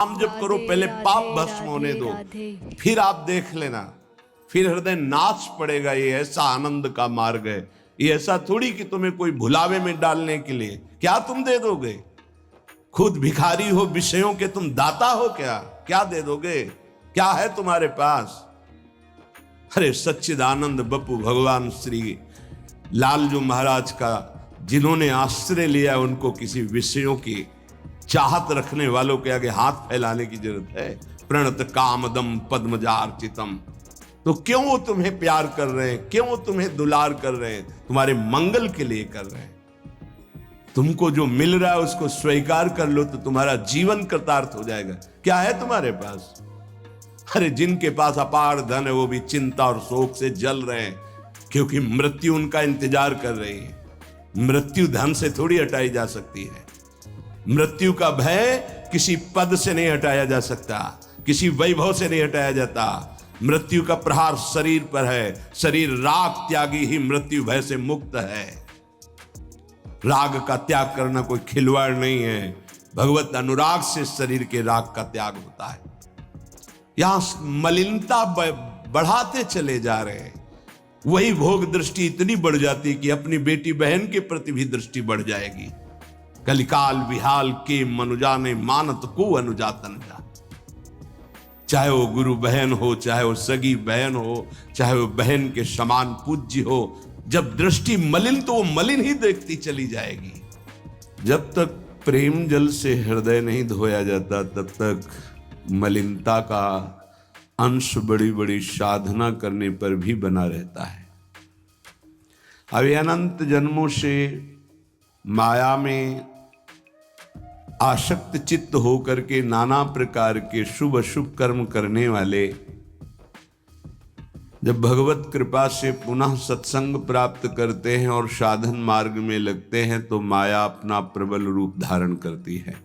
नाम जप करो, पहले पाप भस्म होने दो, फिर आप देख लेना, फिर हृदय नाच पड़ेगा। ये ऐसा आनंद का मार्ग है। ये ऐसा थोड़ी कि तुम्हें कोई भुलावे में डालने के लिए क्या तुम दे दोगे। खुद भिखारी हो विषयों के, तुम दाता हो क्या? क्या दे दोगे? क्या है तुम्हारे पास? अरे सच्चिदानंद बप्पू भगवान श्री लालजू महाराज का जिन्होंने आश्रय लिया, उनको किसी विषयों की चाहत रखने वालों के आगे हाथ फैलाने की जरूरत है? प्रणत कामदम पद्मजार्चितम। तो क्यों वो तुम्हें प्यार कर रहे हैं? क्यों वो तुम्हें दुलार कर रहे हैं? तुम्हारे मंगल के लिए कर रहे हैं। तुमको जो मिल रहा है उसको स्वीकार कर लो तो तुम्हारा जीवन कृतार्थ हो जाएगा। क्या है तुम्हारे पास? अरे जिनके पास अपार धन है वो भी चिंता और शोक से जल रहे हैं, क्योंकि मृत्यु उनका इंतजार कर रही है। मृत्यु धन से थोड़ी हटाई जा सकती है। मृत्यु का भय किसी पद से नहीं हटाया जा सकता, किसी वैभव से नहीं हटाया जाता। मृत्यु का प्रहार शरीर पर है। शरीर राग त्यागी ही मृत्यु भय से मुक्त है। राग का त्याग करना कोई खिलवाड़ नहीं है। भगवत अनुराग से शरीर के राग का त्याग होता है। यहां मलिनता बढ़ाते चले जा रहे हैं। वही भोग दृष्टि इतनी बढ़ जाती कि अपनी बेटी बहन के प्रति भी दृष्टि बढ़ जाएगी। कलिकाल विहाल के मनुजा ने मानत को अनुजा तनुजा। चाहे वो गुरु बहन हो, चाहे वो सगी बहन हो, चाहे वो बहन के समान पूज्य हो, जब दृष्टि मलिन तो वो मलिन ही देखती चली जाएगी। जब तक प्रेम जल से हृदय नहीं धोया जाता तब तक मलिनता का अंश बड़ी बड़ी साधना करने पर भी बना रहता है। अब अनंत जन्मों से माया में आसक्त चित्त होकर के नाना प्रकार के शुभ अशुभ कर्म करने वाले जब भगवत कृपा से पुनः सत्संग प्राप्त करते हैं और साधन मार्ग में लगते हैं तो माया अपना प्रबल रूप धारण करती है।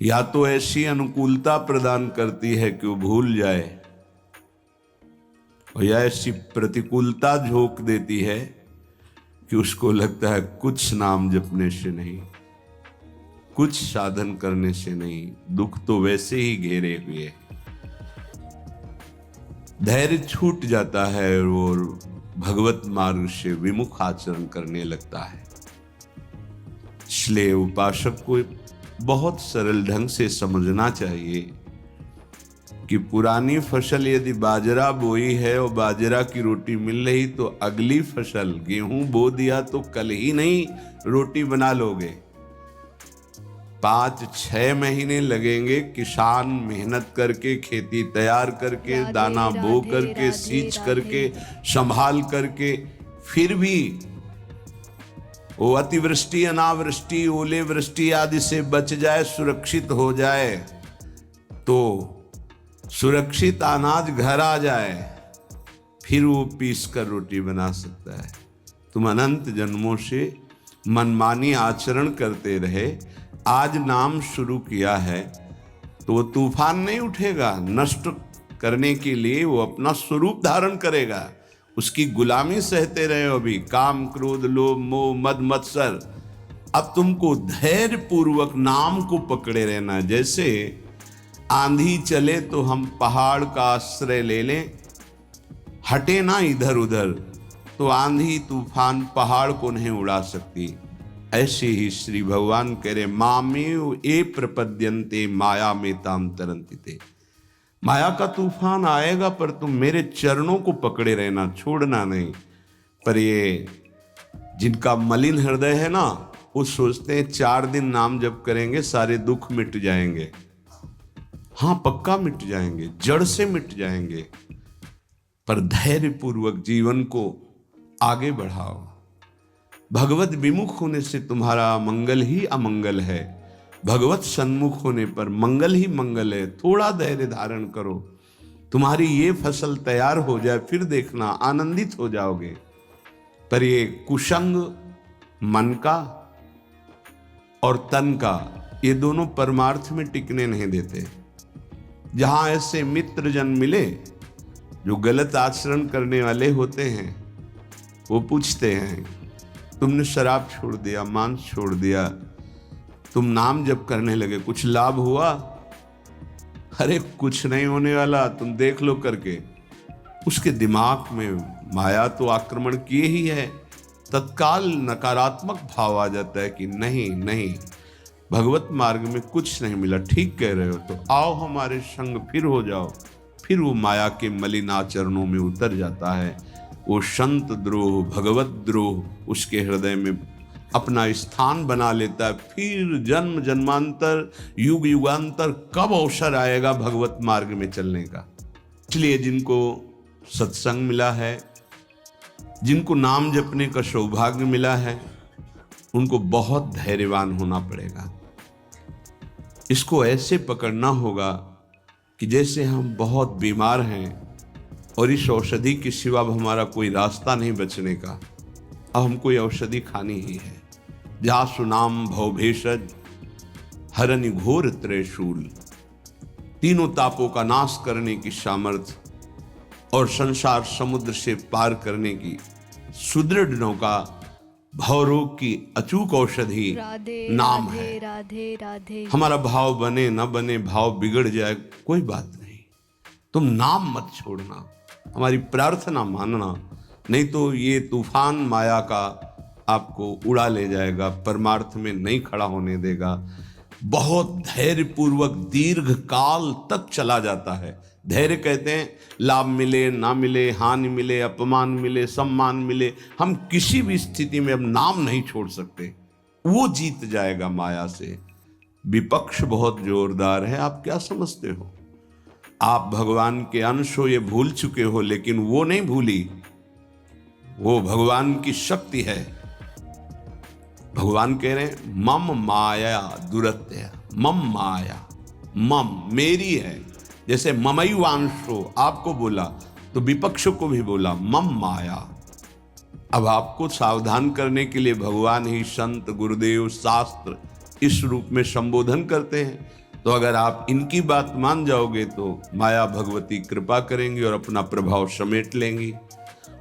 या तो ऐसी अनुकूलता प्रदान करती है कि वो भूल जाए, और या ऐसी प्रतिकूलता झोंक देती है कि उसको लगता है कुछ नाम जपने से नहीं, कुछ साधन करने से नहीं, दुख तो वैसे ही घेरे हुए। धैर्य छूट जाता है और भगवत मार्ग से विमुख आचरण करने लगता है। इसलिए उपासक को बहुत सरल ढंग से समझना चाहिए कि पुरानी फसल यदि बाजरा बोई है और बाजरा की रोटी मिल रही तो अगली फसल गेहूं बो दिया तो कल ही नहीं रोटी बना लोगे। 5-6 महीने लगेंगे किसान मेहनत करके, खेती तैयार करके, दाना बो करके, सींच करके, संभाल करके, फिर भी वो अतिवृष्टि, अनावृष्टि, ओले वृष्टि आदि से बच जाए, सुरक्षित हो जाए, तो सुरक्षित अनाज घर आ जाए, फिर वो पीस कर रोटी बना सकता है। तुम अनंत जन्मों से मनमानी आचरण करते रहे, आज नाम शुरू किया है तो वो तूफान नहीं उठेगा। नष्ट करने के लिए वो अपना स्वरूप धारण करेगा। उसकी गुलामी सहते रहे हो अभी, काम क्रोध लोभ मोह मद मत्सर। अब तुमको धैर्य पूर्वक नाम को पकड़े रहना। जैसे आंधी चले तो हम पहाड़ का आश्रय ले लें, हटे ना इधर उधर, तो आंधी तूफान पहाड़ को नहीं उड़ा सकती। ऐसे ही श्री भगवान कह रहे मामेव ए प्रपद्यन्ते माया में ताम तरंतिते। माया का तूफान आएगा पर तुम मेरे चरणों को पकड़े रहना, छोड़ना नहीं। पर ये जिनका मलिन हृदय है ना, वो सोचते हैं 4 दिन नाम जप करेंगे सारे दुख मिट जाएंगे। हाँ, पक्का मिट जाएंगे, जड़ से मिट जाएंगे, पर धैर्य पूर्वक जीवन को आगे बढ़ाओ। भगवत विमुख होने से तुम्हारा मंगल ही अमंगल है, भगवत सन्मुख होने पर मंगल ही मंगल है। थोड़ा धैर्य धारण करो, तुम्हारी ये फसल तैयार हो जाए, फिर देखना आनंदित हो जाओगे। पर ये कुसंग मन का और तन का, ये दोनों परमार्थ में टिकने नहीं देते। जहां ऐसे मित्र जन मिले जो गलत आचरण करने वाले होते हैं, वो पूछते हैं तुमने शराब छोड़ दिया, मांस छोड़ दिया, तुम नाम जप करने लगे, कुछ लाभ हुआ? अरे कुछ नहीं होने वाला, तुम देख लो करके। उसके दिमाग में माया तो आक्रमण किए ही है। तत्काल नकारात्मक भाव आ जाता है कि नहीं नहीं, भगवत मार्ग में कुछ नहीं मिला, ठीक कह रहे हो, तो आओ हमारे संग फिर हो जाओ। फिर वो माया के मलिनाचरणों में उतर जाता है। वो संत द्रोह, भगवत द्रोह उसके हृदय में अपना स्थान बना लेता है। फिर जन्म जन्मांतर, युग युगांतर कब अवसर आएगा भगवत मार्ग में चलने का। इसलिए जिनको सत्संग मिला है, जिनको नाम जपने का सौभाग्य मिला है, उनको बहुत धैर्यवान होना पड़ेगा। इसको ऐसे पकड़ना होगा कि जैसे हम बहुत बीमार हैं और इस औषधि के सिवा अब हमारा कोई रास्ता नहीं बचने का, अब हम कोई औषधि खानी ही है। जासु नाम भव भेषज हरनि घोर त्रयशूल, तीनों तापों का नाश करने की सामर्थ्य और संसार समुद्र से पार करने की सुदृढ़ नौका, भवरोग की अचूक औषधि नाम है। राधे राधे। हमारा भाव बने न बने, भाव बिगड़ जाए, कोई बात नहीं, तुम नाम मत छोड़ना, हमारी प्रार्थना मानना, नहीं तो ये तूफान माया का आपको उड़ा ले जाएगा, परमार्थ में नहीं खड़ा होने देगा। बहुत धैर्यपूर्वक दीर्घ काल तक चला जाता है। धैर्य कहते हैं लाभ मिले ना मिले, हानि मिले, अपमान मिले, सम्मान मिले, हम किसी भी स्थिति में अब नाम नहीं छोड़ सकते। वो जीत जाएगा माया से। विपक्ष बहुत जोरदार है, आप क्या समझते हो? आप भगवान के अंश हो, ये भूल चुके हो, लेकिन वो नहीं भूली, वो भगवान की शक्ति है। भगवान कह रहे हैं मम माया दुरत्य, मम माया, मम मेरी है। जैसे ममैवांशो आपको बोला तो विपक्ष को भी बोला मम माया। अब आपको सावधान करने के लिए भगवान ही संत, गुरुदेव, शास्त्र इस रूप में संबोधन करते हैं। तो अगर आप इनकी बात मान जाओगे तो माया भगवती कृपा करेंगी और अपना प्रभाव समेट लेंगी।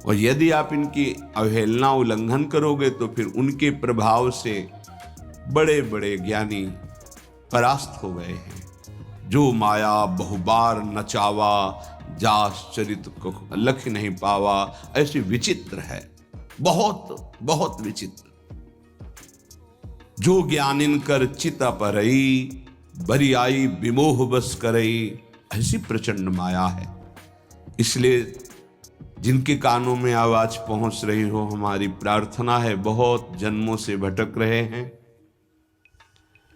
और यदि आप इनकी अवहेलना, उल्लंघन करोगे तो फिर उनके प्रभाव से बड़े बड़े ज्ञानी परास्त हो गए हैं। जो माया बहुबार नचावा, जास चरित को लख नहीं पावा, ऐसी विचित्र है, बहुत बहुत विचित्र। जो ज्ञान इनकर चिता परई, बरी आई विमोह बस करई, ऐसी प्रचंड माया है। इसलिए जिनके कानों में आवाज पहुंच रही हो, हमारी प्रार्थना है, बहुत जन्मों से भटक रहे हैं,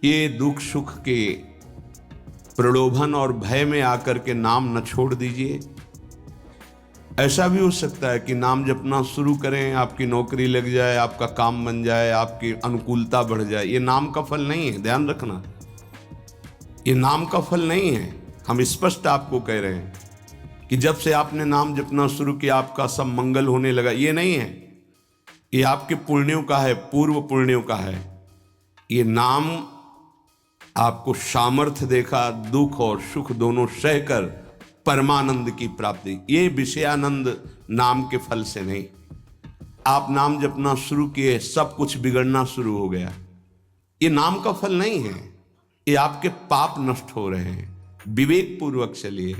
ये दुख सुख के प्रलोभन और भय में आकर के नाम न छोड़ दीजिए। ऐसा भी हो सकता है कि नाम जपना शुरू करें, आपकी नौकरी लग जाए, आपका काम बन जाए, आपकी अनुकूलता बढ़ जाए। ये नाम का फल नहीं है, ध्यान रखना, ये नाम का फल नहीं है। हम स्पष्ट आपको कह रहे हैं कि जब से आपने नाम जपना शुरू किया आपका सब मंगल होने लगा, ये नहीं है। ये आपके पुण्यों का है, पूर्व पुण्यों का है। ये नाम आपको सामर्थ्य देखा, दुख और सुख दोनों सहकर परमानंद की प्राप्ति। ये विषयानंद नाम के फल से नहीं। आप नाम जपना शुरू किए, सब कुछ बिगड़ना शुरू हो गया, ये नाम का फल नहीं है। ये आपके पाप नष्ट हो रहे हैं। विवेक पूर्वक चलिए।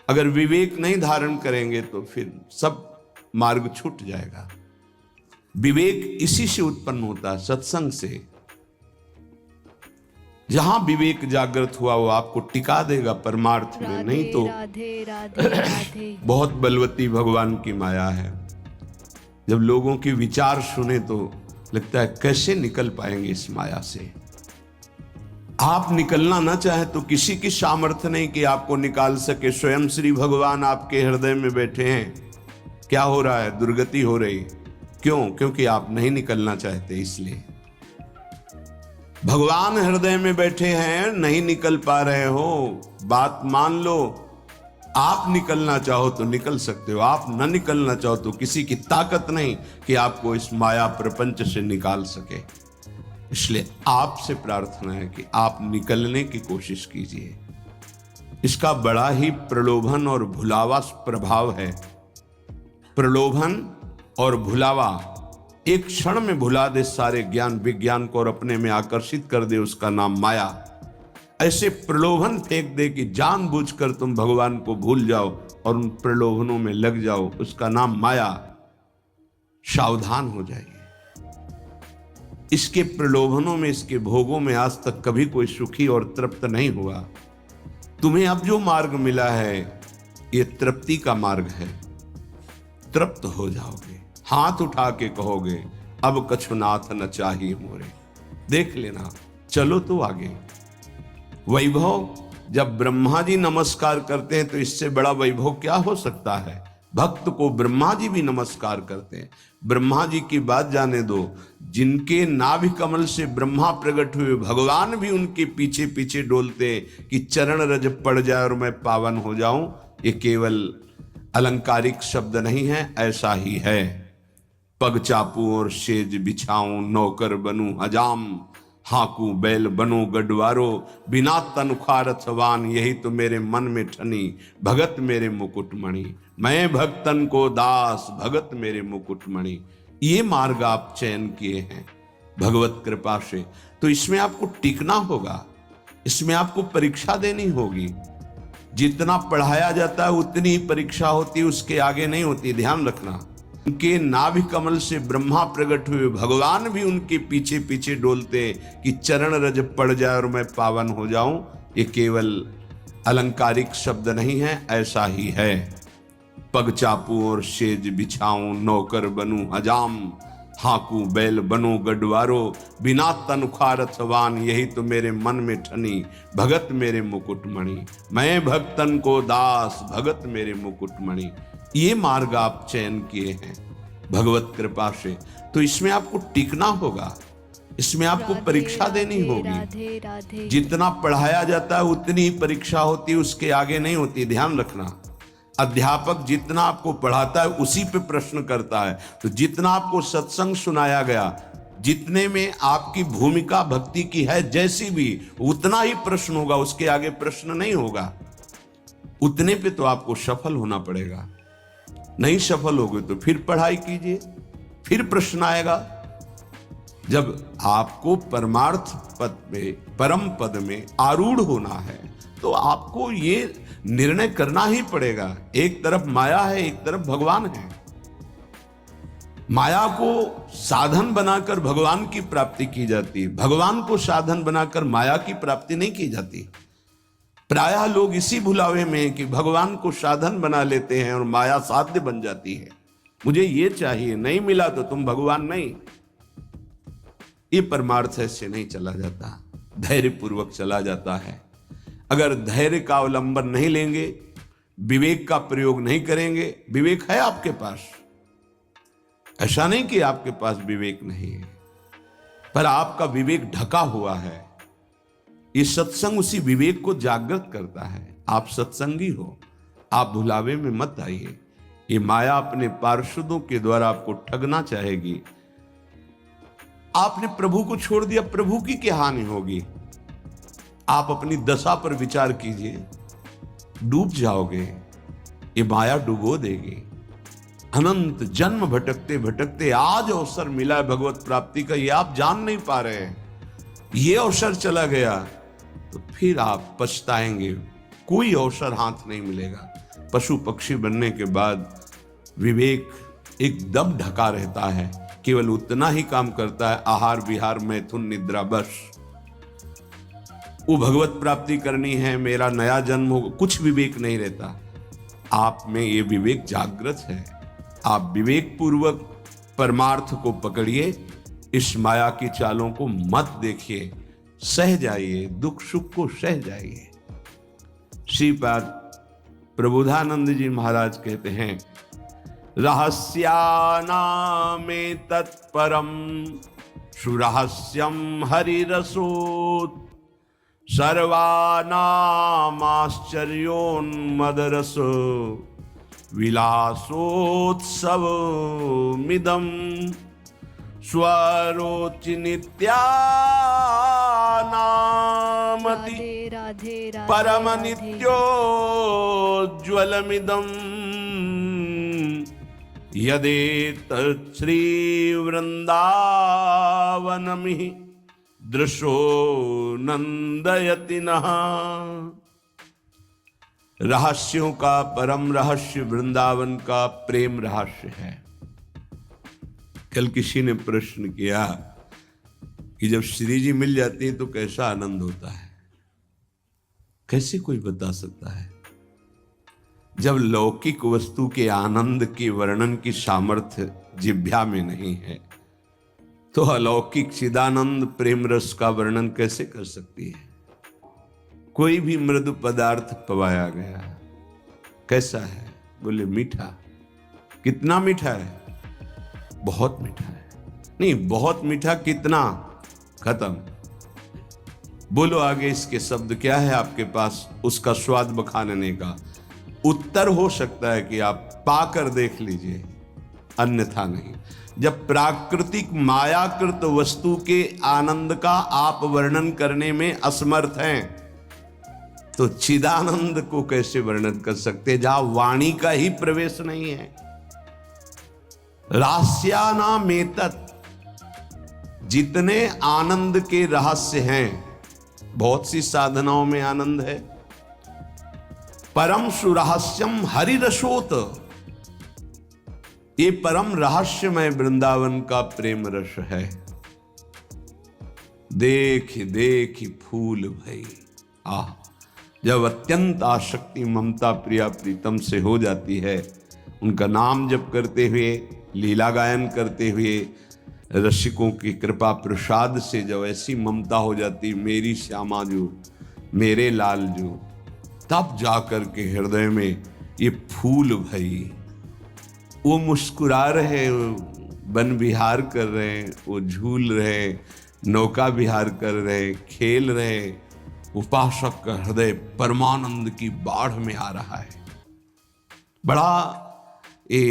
अगर विवेक नहीं धारण करेंगे तो फिर सब मार्ग छूट जाएगा। विवेक इसी से उत्पन्न होता है, सत्संग से। जहां विवेक जागृत हुआ वो आपको टिका देगा परमार्थ में, नहीं तो राधे राधे राधे। बहुत बलवती भगवान की माया है। जब लोगों के विचार सुने तो लगता है कैसे निकल पाएंगे इस माया से। आप निकलना ना चाहे तो किसी की सामर्थ्य नहीं कि आपको निकाल सके। स्वयं श्री भगवान आपके हृदय में बैठे हैं। क्या हो रहा है? दुर्गति हो रही। क्यों? क्योंकि आप नहीं निकलना चाहते, इसलिए। भगवान हृदय में बैठे हैं, नहीं निकल पा रहे हो, बात मान लो। आप निकलना चाहो तो निकल सकते हो, आप न निकलना चाहो तो किसी की ताकत नहीं कि आपको इस माया प्रपंच से निकाल सके। इसलिए आपसे प्रार्थना है कि आप निकलने की कोशिश कीजिए। इसका बड़ा ही प्रलोभन और भुलावा प्रभाव है। प्रलोभन और भुलावा एक क्षण में भुला दे सारे ज्ञान विज्ञान को और अपने में आकर्षित कर दे, उसका नाम माया। ऐसे प्रलोभन फेंक दे कि जानबूझकर तुम भगवान को भूल जाओ और उन प्रलोभनों में लग जाओ, उसका नाम माया। सावधान हो जाइए। इसके प्रलोभनों में, इसके भोगों में आज तक कभी कोई सुखी और तृप्त नहीं हुआ। तुम्हें अब जो मार्ग मिला है ये तृप्ति का मार्ग है। तृप्त हो जाओगे, हाथ उठा के कहोगे अब कछुनाथ न चाहिए मोरे। देख लेना, चलो तो आगे। वैभव, जब ब्रह्मा जी नमस्कार करते हैं तो इससे बड़ा वैभव क्या हो सकता है। भक्त को ब्रह्मा जी भी नमस्कार करते हैं। ब्रह्मा जी की बात जाने दो, जिनके नाभि कमल से ब्रह्मा प्रकट हुए, भगवान भी उनके पीछे पीछे डोलते कि चरण रज पड़ जाए और मैं पावन हो जाऊं। ये केवल अलंकारिक शब्द नहीं है, ऐसा ही है। पग चापू और सेज बिछाऊं, नौकर बनूं हजाम, हाकू बैल बनो गडवारो, बिना तनख्वाह रथवान, यही तो मेरे मन में ठनी, भगत मेरे मुकुटमणि। मैं भक्तन को दास, भगत मेरे मुकुटमणि। ये मार्ग आप चयन किए हैं भगवत कृपा से, तो इसमें आपको टिकना होगा, इसमें आपको परीक्षा देनी होगी। जितना पढ़ाया जाता है उतनी ही परीक्षा होती है, उसके आगे नहीं होती, ध्यान रखना। उनके नाभि कमल से ब्रह्मा प्रकट हुए, भगवान भी उनके पीछे पीछे डोलते कि चरण रज पड़ जाए और मैं पावन हो जाऊं। ये केवल अलंकारिक शब्द नहीं है, ऐसा ही है। पग चापू और सेज बिछाऊं, नौकर बनूं हजाम, हाकू बैल बनो गडवारो, बिना तनख्वाह रथवान, यही तो मेरे मन में ठनी, भगत मेरे मुकुटमणि। मैं भक्तन को दास, भगत मेरे मुकुटमणि। ये मार्ग आप चयन किए हैं भगवत कृपा से, तो इसमें आपको टिकना होगा, इसमें आपको परीक्षा देनी होगी। जितना पढ़ाया जाता है उतनी ही परीक्षा होती है, उसके आगे नहीं होती, ध्यान रखना। अध्यापक जितना आपको पढ़ाता है उसी पे प्रश्न करता है। तो जितना आपको सत्संग सुनाया गया, जितने में आपकी भूमिका भक्ति की है जैसी भी, उतना ही प्रश्न होगा, उसके आगे प्रश्न नहीं होगा। उतने पे तो आपको सफल होना पड़ेगा। नहीं सफल होगे तो फिर पढ़ाई कीजिए, फिर प्रश्न आएगा। जब आपको परमार्थ पद में, परम पद में आरूढ़ होना है तो आपको ये निर्णय करना ही पड़ेगा। एक तरफ माया है, एक तरफ भगवान है। माया को साधन बनाकर भगवान की प्राप्ति की जाती है, भगवान को साधन बनाकर माया की प्राप्ति नहीं की जाती। प्रायः लोग इसी भुलावे में कि भगवान को साधन बना लेते हैं और माया साध्य बन जाती है। मुझे ये चाहिए, नहीं मिला तो तुम भगवान नहीं। ये परमार्थ ऐसे नहीं चला जाता, धैर्य पूर्वक चला जाता है। अगर धैर्य का अवलंबन नहीं लेंगे, विवेक का प्रयोग नहीं करेंगे, विवेक है आपके पास, ऐसा नहीं कि आपके पास विवेक नहीं है, पर आपका विवेक ढका हुआ है। ये सत्संग उसी विवेक को जागृत करता है। आप सत्संगी हो, आप भुलावे में मत आइए। ये माया अपने पार्षदों के द्वारा आपको ठगना चाहेगी। आपने प्रभु को छोड़ दिया, प्रभु की क्या हानि होगी। आप अपनी दशा पर विचार कीजिए, डूब जाओगे, ये माया डुबो देगी। अनंत जन्म भटकते भटकते आज अवसर मिला है भगवत प्राप्ति का, ये आप जान नहीं पा रहे हैं। ये अवसर चला गया तो फिर आप पछताएंगे, कोई अवसर हाथ नहीं मिलेगा। पशु पक्षी बनने के बाद विवेक एकदम ढका रहता है, केवल उतना ही काम करता है, आहार विहार मैथुन निद्रा, बस। वो भगवत प्राप्ति करनी है, मेरा नया जन्म हो, कुछ विवेक नहीं रहता। आप में ये विवेक जागृत है। आप विवेक पूर्वक परमार्थ को पकड़िए, इस माया की चालों को मत देखिए, सह जाइए, दुख सुख को सह जाइए। श्रीपाद प्रबोधानंद जी महाराज कहते हैं, रहस्यानामे तत्परम सुरहस्यम हरिरसोत्, सर्वानामाश्चर्योन्मदरस विलासोत्सवमिदं स्वरोचि नित्यानामति परम नित्योज्ज्वलमिदं यदेतत् श्री वृंदावनमिहि दृशो नंदयति नः। रहस्यों का परम रहस्य वृंदावन का प्रेम रहस्य है। कल किसी ने प्रश्न किया कि जब श्री जी मिल जाती है तो कैसा आनंद होता है। कैसे कोई बता सकता है? जब लौकिक वस्तु के आनंद के वर्णन की सामर्थ्य जिह्वा में नहीं है तो अलौकिक चिदानंद प्रेम रस का वर्णन कैसे कर सकती है? कोई भी मृदु पदार्थ पवाया गया, कैसा है? बोले मीठा। कितना मीठा है? बहुत मीठा है। नहीं, बहुत मीठा कितना? खत्म। बोलो आगे इसके शब्द क्या है आपके पास उसका स्वाद बखानने का? उत्तर हो सकता है कि आप पाकर देख लीजिए, अन्यथा नहीं। जब प्राकृतिक मायाकृत वस्तु के आनंद का आप वर्णन करने में असमर्थ हैं तो चिदानंद को कैसे वर्णन कर सकते जहां वाणी का ही प्रवेश नहीं है। रास्यानामेतत्, जितने आनंद के रहस्य हैं, बहुत सी साधनाओं में आनंद है। परम सुरहस्यम हरिरसोत, ये परम रहस्यमय वृंदावन का प्रेम रस है। देख देख फूल भई। आह, जब अत्यंत आसक्ति ममता प्रिया प्रीतम से हो जाती है, उनका नाम जप करते हुए, लीला गायन करते हुए, रसिकों की कृपा प्रसाद से जब ऐसी ममता हो जाती, मेरी श्यामा जो, मेरे लाल जो, तब जाकर के हृदय में ये फूल भई। वो मुस्कुरा रहे, वन विहार कर रहे, वो झूल रहे, नौका विहार कर रहे, खेल रहे। उपासक का हृदय परमानंद की बाढ़ में आ रहा है। बड़ा ये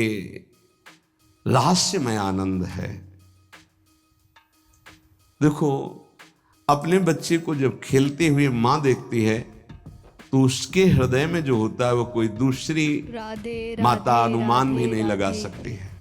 रहस्यमय आनंद है। देखो, अपने बच्चे को जब खेलते हुए मां देखती है तो उसके हृदय में जो होता है वो कोई दूसरी राधे माता राधे अनुमान भी राधे नहीं लगा राधे। सकती है।